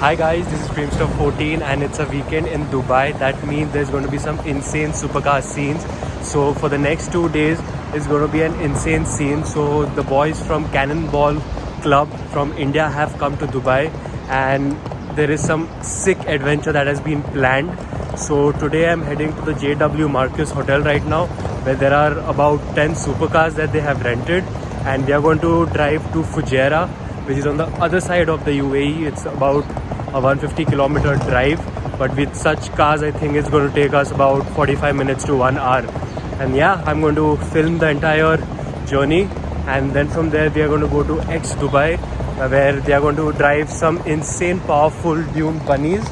Hi guys, this is Dreamstuff14 and it's a weekend in Dubai. That means there's going to be some insane supercar scenes. So for the next 2 days, it's going to be an insane scene. So the boys from Cannonball Club from India have come to Dubai and there is some sick adventure that has been planned. So today I'm heading to the JW Marcus Hotel right now, where there are about 10 supercars that they have rented, and we are going to drive to Fujairah, which is on the other side of the UAE. It's about a 150-kilometer drive, but with such cars I think it's going to take us about 45 minutes to 1 hour. And yeah, I'm going to film the entire journey, and then from there we are going to go to X Dubai, where they are going to drive some insane powerful dune bunnies.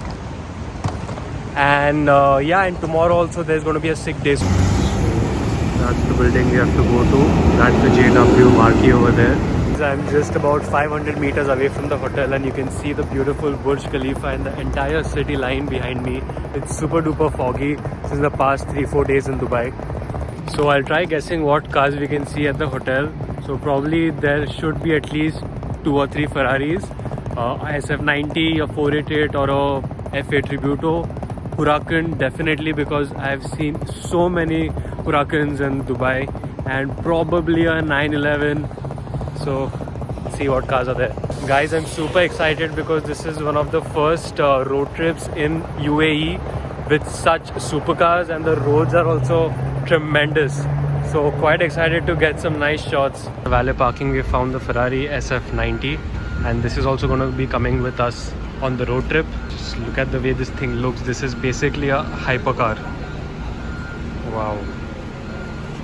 And and tomorrow also there's going to be a sick day. That's the building we have to go to. That's the JW marquee over there. I'm just about 500 meters away from the hotel and you can see the beautiful Burj Khalifa and the entire city line behind me. It's super duper foggy since the past 3-4 days in Dubai. So I'll try guessing what cars we can see at the hotel. So probably there should be at least 2 or 3 Ferraris, SF90, a 488 or a F8 Tributo. Huracan definitely, because I've seen so many Huracans in Dubai, and probably a 911. So see what cars are there. Guys, I'm super excited because this is one of the first road trips in UAE with such supercars, and the roads are also tremendous. So quite excited to get some nice shots. Valet parking, we found the Ferrari SF90, and this is also going to be coming with us on the road trip. Just look at the way this thing looks. This is basically a hypercar. Wow.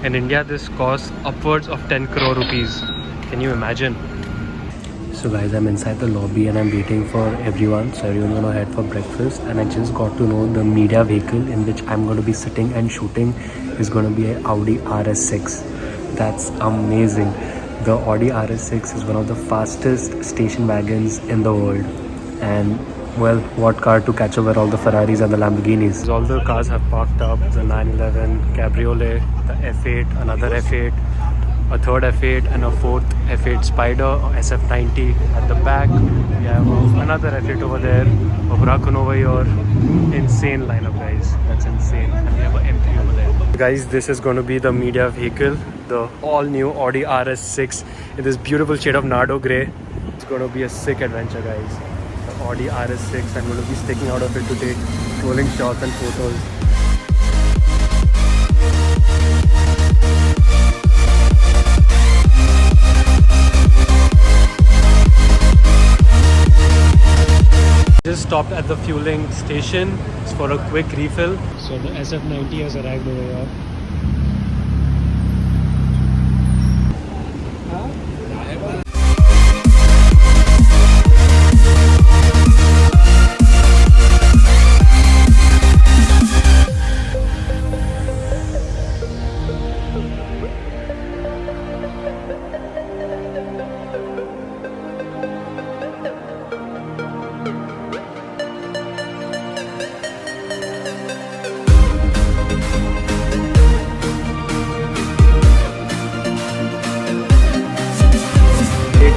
In India this costs upwards of 10 crore rupees. Can you imagine? So guys, I'm inside the lobby and I'm waiting for everyone. So everyone's gonna head for breakfast, and I just got to know the media vehicle in which I'm going to be sitting and shooting is going to be an Audi RS6. That's amazing. The Audi RS6 is one of the fastest station wagons in the world, and well, what car to catch over all the Ferraris and the Lamborghinis. All the cars have parked up. The 911 Cabriolet, the F8, another F8, a third F8 and a fourth F8 Spider, SF90 at the back. We have another F8 over there, a Huracan over here. Insane lineup, guys. That's insane. And we have an M3 over there. Guys, this is going to be the media vehicle, the all new Audi RS6 in this beautiful shade of Nardo grey. It's going to be a sick adventure, guys. The Audi RS6. I'm going to be sticking out of it to take rolling shots and photos. Just stopped at the fueling station for a quick refill. So the SF90 has arrived over here.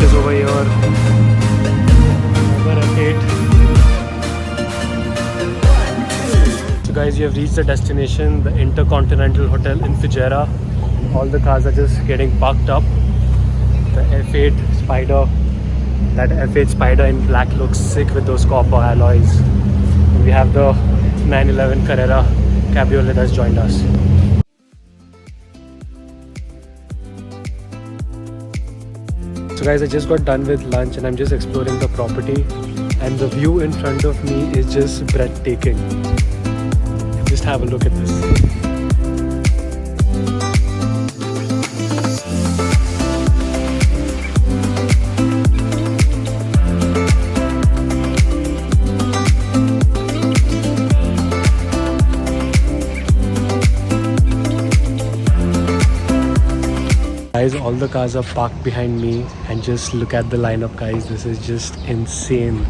Is over here. Another F8. So guys, you have reached the destination, the Intercontinental Hotel in Fujairah. All the cars are just getting parked up. The F8 Spider, that F8 Spider in black looks sick with those copper alloys. And we have the 911 Carrera Cabriolet that's joined us. So guys, I just got done with lunch and I'm just exploring the property, and the view in front of me is just breathtaking. Just have a look at this. Guys, all the cars are parked behind me, and just look at the lineup, guys. This is just insane.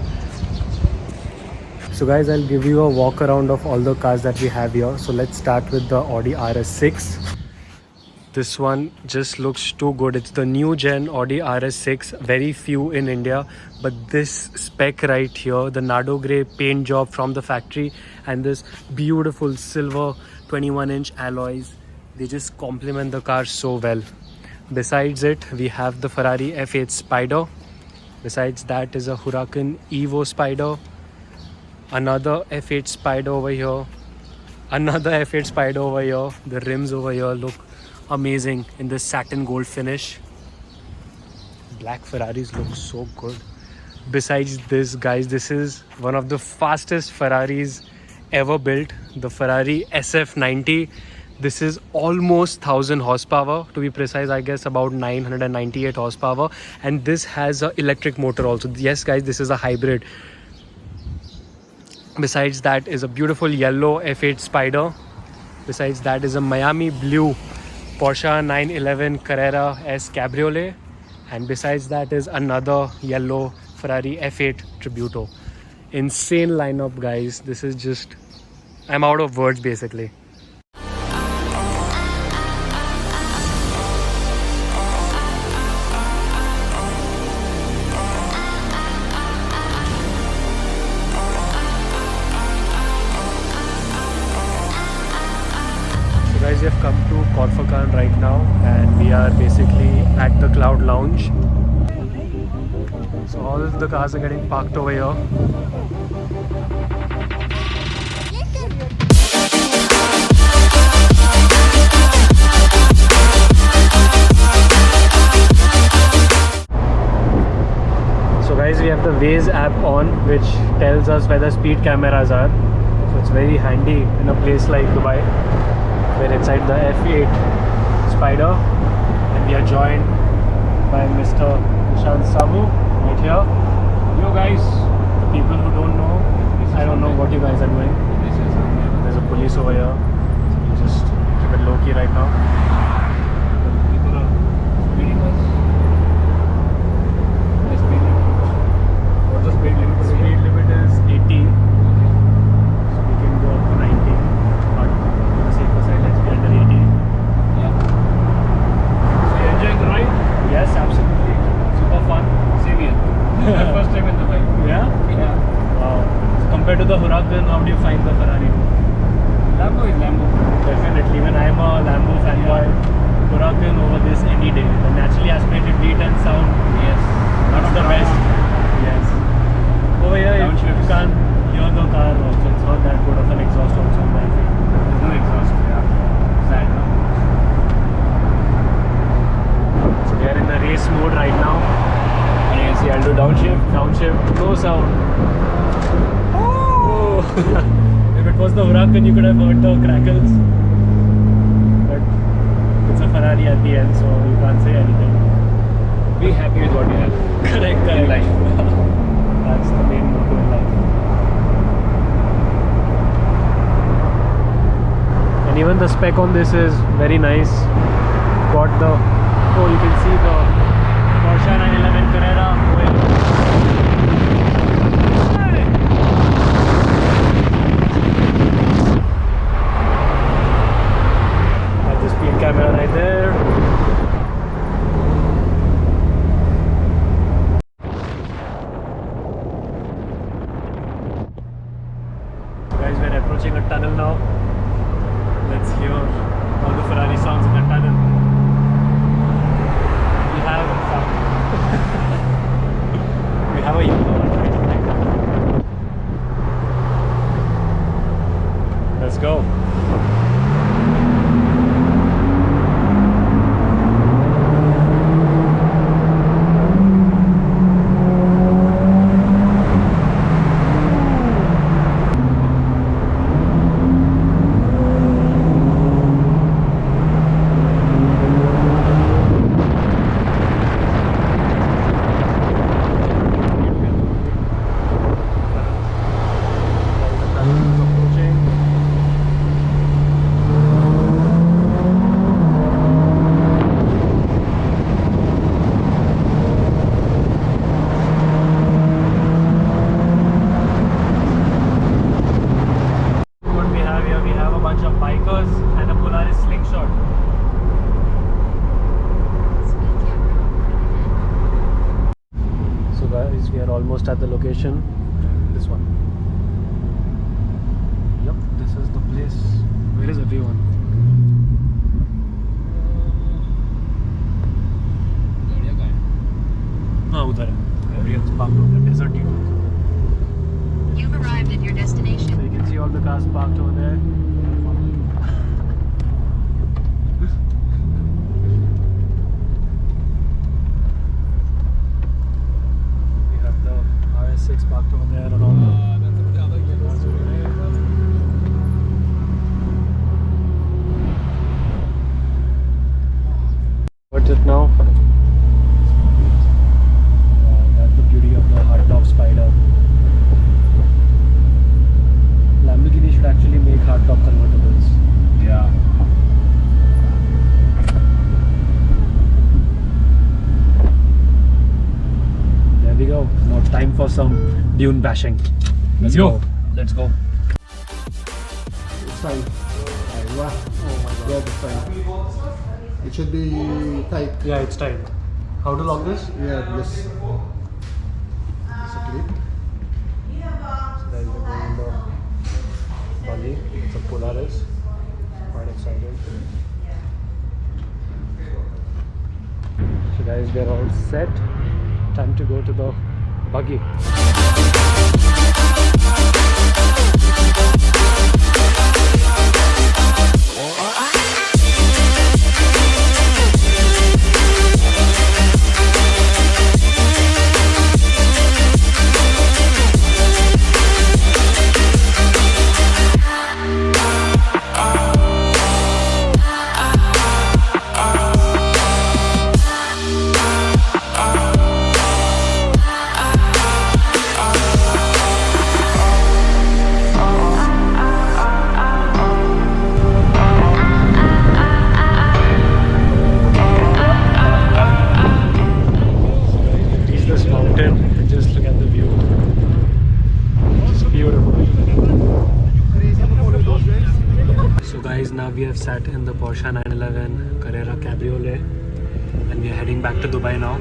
So guys, I'll give you a walk around of all the cars that we have here. So let's start with the Audi RS6. This one just looks too good. It's the new gen Audi RS6, very few in India, but this spec right here, the Nardo grey paint job from the factory and this beautiful silver 21-inch alloys, they just complement the car so well. Besides it, we have the Ferrari F8 Spider. Besides that is a Huracan Evo Spider, another F8 Spider over here, another F8 Spider over here. The rims over here look amazing in this satin gold finish. Black Ferraris look so good. Besides this, guys, this is one of the fastest Ferraris ever built, the Ferrari SF90. This is almost 1000 horsepower, to be precise, I guess about 998 horsepower, and this has an electric motor also. Yes guys, this is a hybrid. Besides that is a beautiful yellow F8 Spider. Besides that is a Miami blue Porsche 911 Carrera S Cabriolet, and besides that is another yellow Ferrari F8 Tributo. Insane lineup, guys. This is just, I'm out of words basically. Guys, we have come to Corfocan right now and we are basically at the Cloud Lounge. So all the cars are getting parked over here. So guys, we have the Waze app on, which tells us where the speed cameras are. So it's very handy in a place like Dubai. We're inside the F8 Spider and we are joined by Mr. Nishant Sabu right here. Yo guys, the people who don't know, I don't know what you guys are doing. There's a police over here, so we just keep it low key right now. People are speeding us. What's the speed limit? The speed limit is 80. So we can go up to 90. But on the safer side, let's be under 80. Yeah. So you're enjoying the ride? Yes, absolutely. Super fun. Same here. My first time in the bike. Yeah? Yeah. Wow. So compared to the Huracan, how do you find the Ferrari? Lambo is Lambo. Definitely. When I'm a Lambo fanboy, Huracan over this any day. The naturally aspirated V10 sound. Yes. That's the best. Yes. Over here, you can't hear the car also. It's not that good of an exhaust also in my opinion. There's no exhaust. Yeah. Sad now. So we are in the race mode right now. And you can see I'll do downshift, no sound. Oh! If it was the Huracan, you could have heard the crackles. But it's a Ferrari at the end, so you can't say anything. Be happy with what you have. Correct. In life. That's the main motto in life. And even the spec on this is very nice. Got the, oh, you can see the Porsche 911 Carrera oil. Got the speed camera right there. Guys, we're approaching a tunnel now. Let's hear all the Ferrari sounds in the tunnel. We have a yellow one right now. Let's go. almost at the location. This one. Yep, this is the place. Where is everyone? हाँ उधर है. Everyone's parked over there. Desert detour. You've arrived at your destination. So you can see all the cars parked over there. We have the RS6 parked over there and all the cars over there. What's it now? That's the beauty of the hardtop Spider. Lamborghini should actually make hardtop convertibles. Yeah. There we go. Now time for some dune bashing. Let's go. Let's go. It's fine. Wow. Oh my god. Yeah, it's fine. It should be tight. Yeah, it's tight. How to lock this? Yeah, this. It's a clip. So there's the window. Buggy. It's a Polaris. Quite excited. So guys, we're all set. Time to go to the buggy. Now we have sat in the Porsche 911 Carrera Cabriolet and we are heading back to Dubai now.